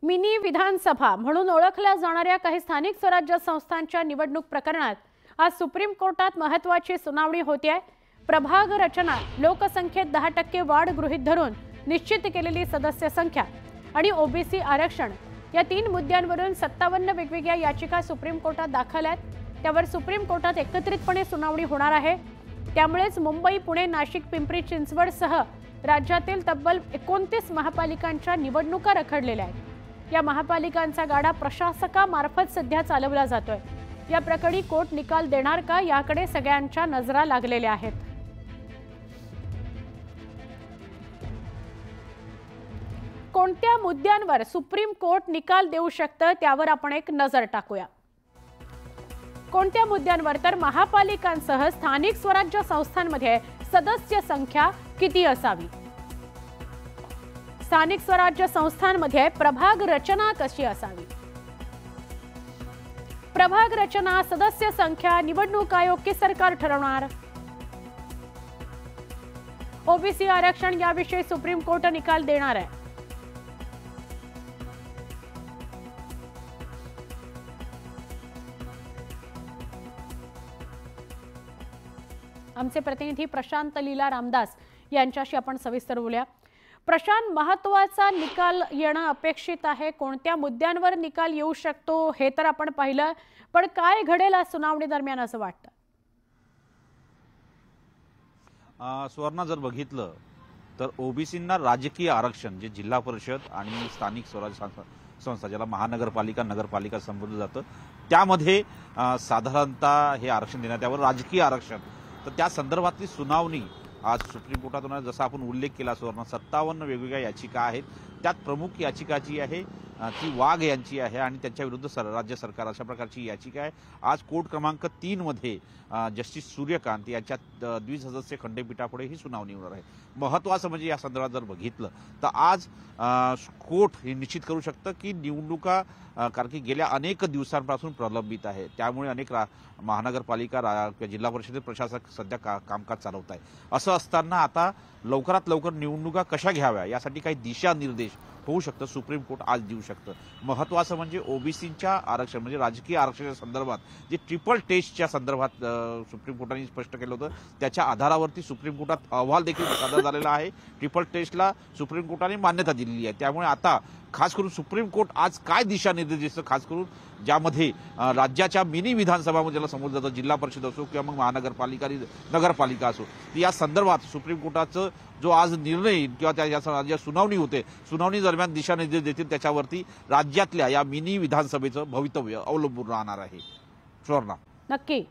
Mini विधानसभा म्हणून ओळखल्या जाणाऱ्या काही स्थानिक स्वराज्य संस्थांच्या निवडणूक प्रकरणात आज सुप्रीम कोर्टात महत्त्वाची सुनावणी होते। प्रभाग रचना, लोकसंख्येत 10% वाढ गृहीत धरून निश्चित केलेली सदस्य संख्या आणि ओबीसी आरक्षण या 3 मुद्द्यांवरून 57 वेगवेगळ्या याचिका सुप्रीम कोर्टात दाखल आहेत। त्यावर सुप्रीम कोर्टात एकत्रितपणे सुनावणी होणार आहे। त्यामुळेच मुंबई, पुणे, नाशिक, पिंपरी चिंचवड सह राज्यातील तब्बल 29 महापालिकांच्या निवडणुका रखडलेल्या आहेत। या महापालिकांचा गाडा प्रशासकामार्फत सध्या चालवला जातोय। या प्रकरणी कोर्ट निकाल देणार का याकडे सगळ्यांच्या नजरा लागलेल्या आहेत। कोणत्या मुद्द्यांवर सुप्रीम कोर्ट निकाल देऊ शकतं त्यावर आपण एक नजर टाकूया। कोणत्या मुद्द्यांवर तर महापालिकांसह स्थानिक स्वराज्य संस्थांमध्ये सदस्य संख्या किती असावी, स्थानिक स्वराज्य संस्थांमध्ये प्रभाग रचना कशी असावी, प्रभाग रचना, सदस्य संख्या निवडणूक आयोग की सरकार ठरवणार, ओबीसी आरक्षण याविषयी सुप्रीम कोर्ट निकाल देणार आहे। आमचे प्रतिनिधी प्रशांत लीला रामदास यांच्याशी आपण सविस्तर बोलूया। प्रशांत, महत्त्वाचा निकाल येणं अपेक्षित आहे। कोणत्या मुद्द्यांवर निकाल येऊ शकतो हे तर आपण पाहिलं, पण काय घडेल आज सुनावणी दरम्यान असं वाटतं? सुवर्णा, जर बघितलं तर ओबीसींना राजकीय आरक्षण जे जिल्हा परिषद आणि स्थानिक स्वराज्य संस्था ज्याला महानगरपालिका, नगरपालिका संबोधलं जातं, त्यामध्ये साधारणतः हे आरक्षण देण्यात यावं, राजकीय आरक्षण। तर त्या संदर्भातली सुनावणी आज सुप्रीम कोर्टात होणार। जसा आपण उल्लेख केला सुवर्ण, 57 वेगवेगळ्या याचिका आहेत। त्यात प्रमुख याचिका जी आहे ती वाघ यांची आहे आणि त्यांच्या विरुद्ध राज्य सरकार अशा प्रकारची याचिका आहे। आज कोर्ट क्रमांक 3 मध्ये जस्टिस सूर्यकांत यांच्या द्विसदस्यीय खंडपीठापुढे ही सुनावणी होणार आहे। महत्त्वाचं म्हणजे या संदर्भात जर बघितलं तर आज कोर्ट हे निश्चित करू शकतं की निवडणुका कारण की गेल्या अनेक दिवसांपासून प्रलंबित आहे। त्यामुळे अनेक महानगरपालिका, जिल्हा परिषदेत प्रशासक सध्या कामकाज चालवत आहे। असं असताना आता लवकरात लवकर निवडणुका कशा घ्याव्या यासाठी काही दिशानिर्देश होऊ शकतं, सुप्रीम कोर्ट आज देऊ शकतं। महत्त्वाचं म्हणजे ओबीसीच्या आरक्षण म्हणजे राजकीय आरक्षणाच्या संदर्भात जे ट्रिपल टेस्टच्या संदर्भात सुप्रीम कोर्टाने स्पष्ट केलं होतं, त्याच्या आधारावरती सुप्रीम कोर्टात अहवाल देखील सादर झालेला आहे। ट्रिपल टेस्टला सुप्रीम कोर्टाने मान्यता दिलेली आहे। त्यामुळे आता खास करून सुप्रीम कोर्ट आज काय दिशानिर्देश देतं, खास करून ज्यामध्ये राज्याच्या मिनी विधानसभामध्ये ज्याला समोर जातं, जिल्हा परिषद असो किंवा मग महानगरपालिका, नगरपालिका असो, या संदर्भात सुप्रीम कोर्टाचं जो आज निर्णय किंवा त्या सुनावणी होते, सुनावणी दरम्यान दिशानिर्देश देतील, त्याच्यावरती राज्यातल्या या मिनी विधानसभेचं भवितव्य अवलंबून राहणार आहे। सुवर्णा, नक्की।